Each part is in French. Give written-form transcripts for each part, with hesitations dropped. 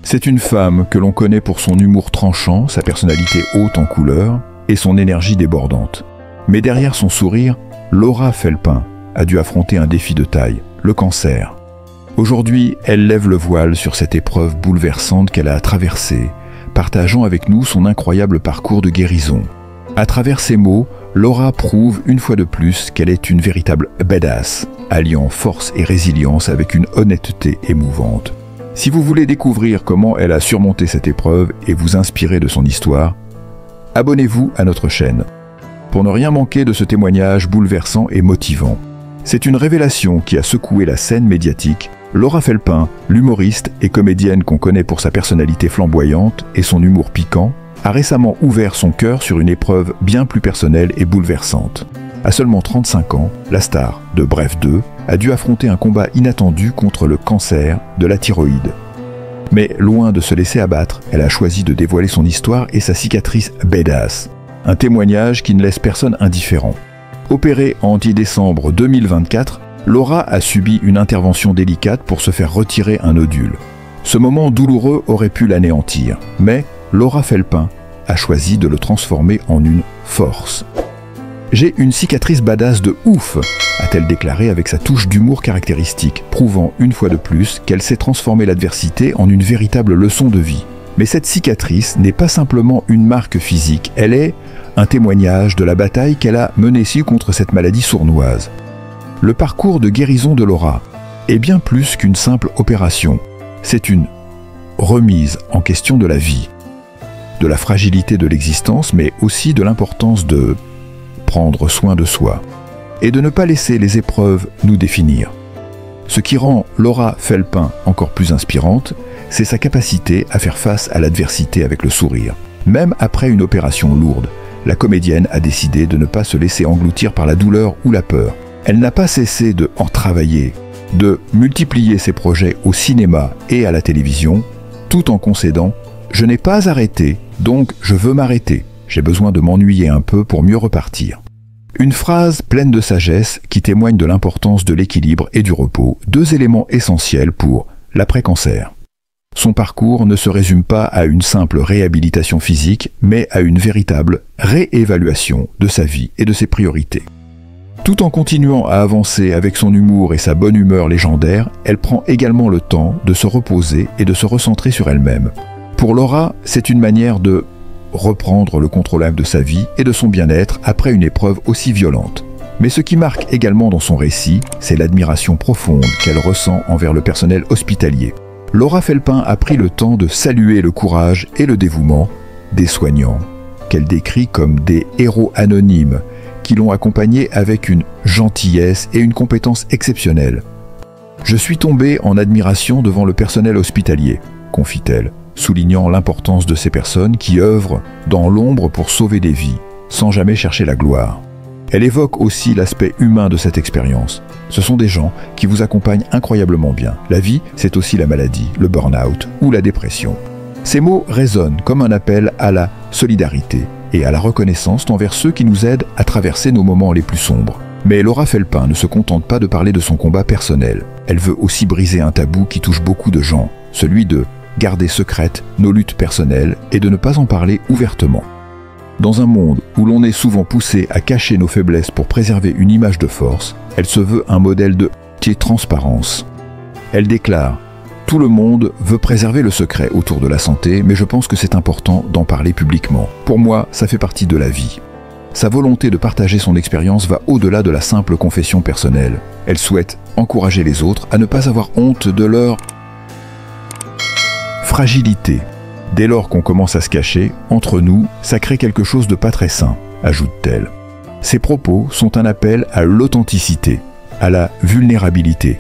C'est une femme que l'on connaît pour son humour tranchant, sa personnalité haute en couleurs et son énergie débordante. Mais derrière son sourire, Laura Felpin a dû affronter un défi de taille, le cancer. Aujourd'hui, elle lève le voile sur cette épreuve bouleversante qu'elle a traversée, partageant avec nous son incroyable parcours de guérison. À travers ses mots, Laura prouve une fois de plus qu'elle est une véritable badass, alliant force et résilience avec une honnêteté émouvante. Si vous voulez découvrir comment elle a surmonté cette épreuve et vous inspirer de son histoire, abonnez-vous à notre chaîne pour ne rien manquer de ce témoignage bouleversant et motivant. C'est une révélation qui a secoué la scène médiatique. Laura Felpin, l'humoriste et comédienne qu'on connaît pour sa personnalité flamboyante et son humour piquant, a récemment ouvert son cœur sur une épreuve bien plus personnelle et bouleversante. À seulement 35 ans, la star de Bref 2 a dû affronter un combat inattendu contre le cancer de la thyroïde. Mais loin de se laisser abattre, elle a choisi de dévoiler son histoire et sa cicatrice badass. Un témoignage qui ne laisse personne indifférent. Opérée en décembre 2024, Laura a subi une intervention délicate pour se faire retirer un nodule. Ce moment douloureux aurait pu l'anéantir, mais Laura Felpin a choisi de le transformer en une force. « J'ai une cicatrice badass de ouf !» a-t-elle déclaré avec sa touche d'humour caractéristique, prouvant une fois de plus qu'elle sait transformer l'adversité en une véritable leçon de vie. Mais cette cicatrice n'est pas simplement une marque physique, elle est un témoignage de la bataille qu'elle a menée contre cette maladie sournoise. Le parcours de guérison de Laura est bien plus qu'une simple opération. C'est une remise en question de la vie, de la fragilité de l'existence, mais aussi de l'importance de prendre soin de soi et de ne pas laisser les épreuves nous définir. Ce qui rend Laura Felpin encore plus inspirante, c'est sa capacité à faire face à l'adversité avec le sourire. Même après une opération lourde, la comédienne a décidé de ne pas se laisser engloutir par la douleur ou la peur. Elle n'a pas cessé de en travailler, de multiplier ses projets au cinéma et à la télévision, tout en concédant « Je n'ai pas arrêté, donc je veux m'arrêter. J'ai besoin de m'ennuyer un peu pour mieux repartir. » Une phrase pleine de sagesse qui témoigne de l'importance de l'équilibre et du repos, deux éléments essentiels pour l'après-cancer. Son parcours ne se résume pas à une simple réhabilitation physique, mais à une véritable réévaluation de sa vie et de ses priorités. Tout en continuant à avancer avec son humour et sa bonne humeur légendaire, elle prend également le temps de se reposer et de se recentrer sur elle-même. Pour Laura, c'est une manière de reprendre le contrôle de sa vie et de son bien-être après une épreuve aussi violente. Mais ce qui marque également dans son récit, c'est l'admiration profonde qu'elle ressent envers le personnel hospitalier. Laura Felpin a pris le temps de saluer le courage et le dévouement des soignants, qu'elle décrit comme des héros anonymes, qui l'ont accompagnée avec une gentillesse et une compétence exceptionnelles. « Je suis tombée en admiration devant le personnel hospitalier », confie-t-elle, soulignant l'importance de ces personnes qui œuvrent dans l'ombre pour sauver des vies, sans jamais chercher la gloire. Elle évoque aussi l'aspect humain de cette expérience. Ce sont des gens qui vous accompagnent incroyablement bien. La vie, c'est aussi la maladie, le burn-out ou la dépression. Ces mots résonnent comme un appel à la solidarité et à la reconnaissance envers ceux qui nous aident à traverser nos moments les plus sombres. Mais Laura Felpin ne se contente pas de parler de son combat personnel. Elle veut aussi briser un tabou qui touche beaucoup de gens, celui de garder secrètes nos luttes personnelles et de ne pas en parler ouvertement. Dans un monde où l'on est souvent poussé à cacher nos faiblesses pour préserver une image de force, elle se veut un modèle de transparence. Elle déclare « Tout le monde veut préserver le secret autour de la santé, mais je pense que c'est important d'en parler publiquement. Pour moi, ça fait partie de la vie. » Sa volonté de partager son expérience va au-delà de la simple confession personnelle. Elle souhaite encourager les autres à ne pas avoir honte de leur fragilité. Dès lors qu'on commence à se cacher, entre nous, ça crée quelque chose de pas très sain, ajoute-t-elle. Ces propos sont un appel à l'authenticité, à la vulnérabilité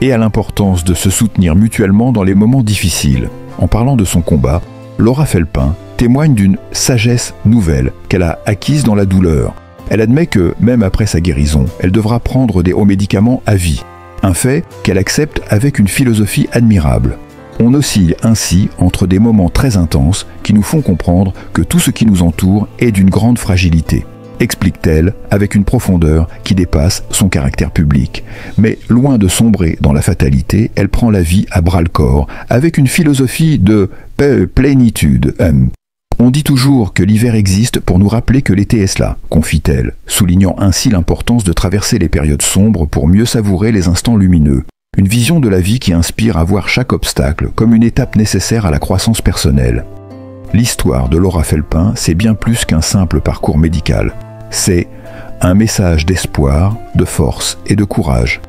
et à l'importance de se soutenir mutuellement dans les moments difficiles. En parlant de son combat, Laura Felpin témoigne d'une sagesse nouvelle qu'elle a acquise dans la douleur. Elle admet que, même après sa guérison, elle devra prendre des hauts médicaments à vie. Un fait qu'elle accepte avec une philosophie admirable. On oscille ainsi entre des moments très intenses qui nous font comprendre que tout ce qui nous entoure est d'une grande fragilité. explique-t-elle avec une profondeur qui dépasse son caractère public. Mais loin de sombrer dans la fatalité, elle prend la vie à bras-le-corps, avec une philosophie de plénitude. On dit toujours que l'hiver existe pour nous rappeler que l'été est là, confie-t-elle, soulignant ainsi l'importance de traverser les périodes sombres pour mieux savourer les instants lumineux. Une vision de la vie qui inspire à voir chaque obstacle comme une étape nécessaire à la croissance personnelle. L'histoire de Laura Felpin, c'est bien plus qu'un simple parcours médical. C'est un message d'espoir, de force et de courage.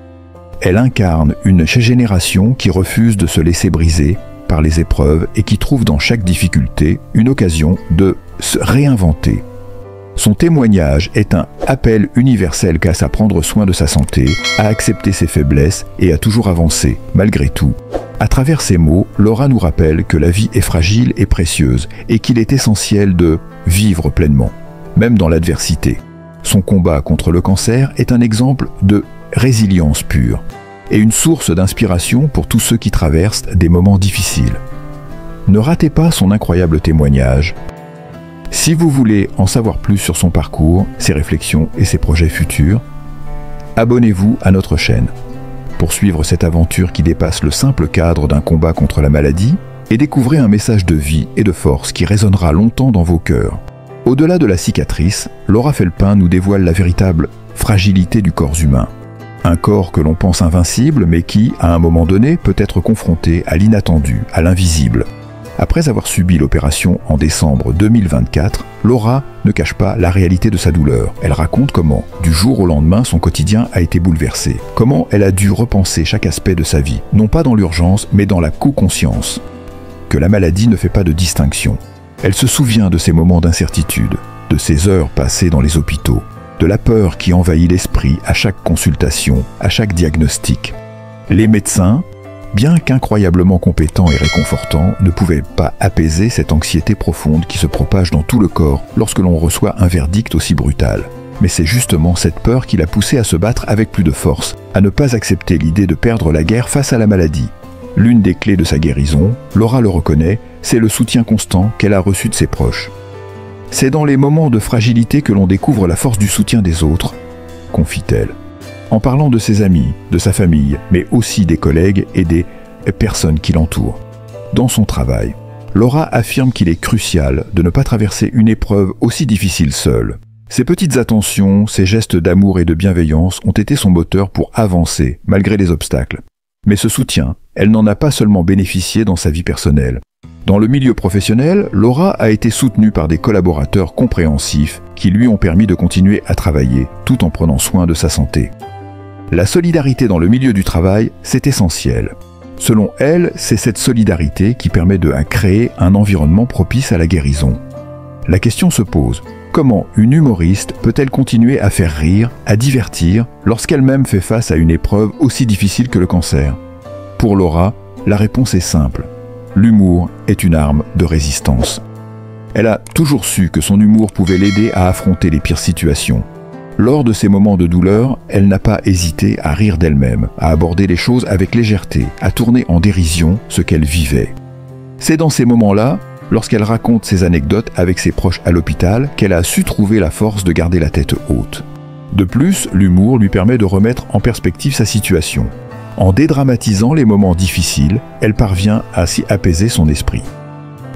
Elle incarne une génération qui refuse de se laisser briser par les épreuves et qui trouve dans chaque difficulté une occasion de se réinventer. Son témoignage est un appel universel qu'à prendre soin de sa santé, à accepter ses faiblesses et à toujours avancer, malgré tout. À travers ces mots, Laura nous rappelle que la vie est fragile et précieuse et qu'il est essentiel de vivre pleinement, même dans l'adversité. Son combat contre le cancer est un exemple de résilience pure et une source d'inspiration pour tous ceux qui traversent des moments difficiles. Ne ratez pas son incroyable témoignage. Si vous voulez en savoir plus sur son parcours, ses réflexions et ses projets futurs, abonnez-vous à notre chaîne. Pour suivre cette aventure qui dépasse le simple cadre d'un combat contre la maladie et découvrez un message de vie et de force qui résonnera longtemps dans vos cœurs. Au-delà de la cicatrice, Laura Felpin nous dévoile la véritable fragilité du corps humain. Un corps que l'on pense invincible mais qui, à un moment donné, peut être confronté à l'inattendu, à l'invisible. Après avoir subi l'opération en décembre 2024, Laura ne cache pas la réalité de sa douleur. Elle raconte comment, du jour au lendemain, son quotidien a été bouleversé. Comment elle a dû repenser chaque aspect de sa vie, non pas dans l'urgence, mais dans la co-conscience. Que la maladie ne fait pas de distinction. Elle se souvient de ces moments d'incertitude, de ces heures passées dans les hôpitaux, de la peur qui envahit l'esprit à chaque consultation, à chaque diagnostic. Les médecins, bien qu'incroyablement compétents et réconfortants, ne pouvaient pas apaiser cette anxiété profonde qui se propage dans tout le corps lorsque l'on reçoit un verdict aussi brutal. Mais c'est justement cette peur qui l'a poussée à se battre avec plus de force, à ne pas accepter l'idée de perdre la guerre face à la maladie. L'une des clés de sa guérison, Laura le reconnaît, c'est le soutien constant qu'elle a reçu de ses proches. C'est dans les moments de fragilité que l'on découvre la force du soutien des autres, confie-t-elle. En parlant de ses amis, de sa famille, mais aussi des collègues et des personnes qui l'entourent. Dans son travail, Laura affirme qu'il est crucial de ne pas traverser une épreuve aussi difficile seule. Ses petites attentions, ses gestes d'amour et de bienveillance ont été son moteur pour avancer, malgré les obstacles. Mais ce soutien, elle n'en a pas seulement bénéficié dans sa vie personnelle. Dans le milieu professionnel, Laura a été soutenue par des collaborateurs compréhensifs qui lui ont permis de continuer à travailler tout en prenant soin de sa santé. La solidarité dans le milieu du travail, c'est essentiel. Selon elle, c'est cette solidarité qui permet de créer un environnement propice à la guérison. La question se pose, comment une humoriste peut-elle continuer à faire rire, à divertir, lorsqu'elle-même fait face à une épreuve aussi difficile que le cancer? Pour Laura, la réponse est simple. L'humour est une arme de résistance. Elle a toujours su que son humour pouvait l'aider à affronter les pires situations. Lors de ces moments de douleur, elle n'a pas hésité à rire d'elle-même, à aborder les choses avec légèreté, à tourner en dérision ce qu'elle vivait. C'est dans ces moments-là, lorsqu'elle raconte ses anecdotes avec ses proches à l'hôpital, qu'elle a su trouver la force de garder la tête haute. De plus, l'humour lui permet de remettre en perspective sa situation. En dédramatisant les moments difficiles, elle parvient à s'y apaiser son esprit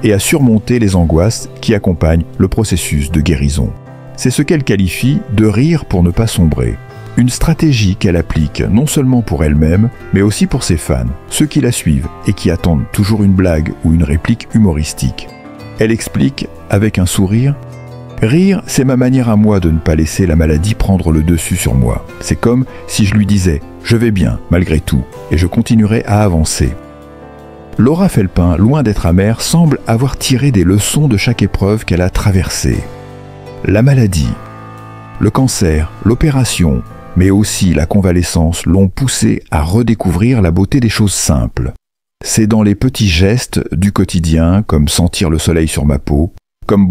et à surmonter les angoisses qui accompagnent le processus de guérison. C'est ce qu'elle qualifie de rire pour ne pas sombrer. Une stratégie qu'elle applique non seulement pour elle-même, mais aussi pour ses fans, ceux qui la suivent et qui attendent toujours une blague ou une réplique humoristique. Elle explique, avec un sourire, « Rire, c'est ma manière à moi de ne pas laisser la maladie prendre le dessus sur moi. C'est comme si je lui disais « Je vais bien, malgré tout, et je continuerai à avancer ». Laura Felpin, loin d'être amère, semble avoir tiré des leçons de chaque épreuve qu'elle a traversée. La maladie, le cancer, l'opération, mais aussi la convalescence l'ont poussée à redécouvrir la beauté des choses simples. C'est dans les petits gestes du quotidien, comme sentir le soleil sur ma peau, comme boire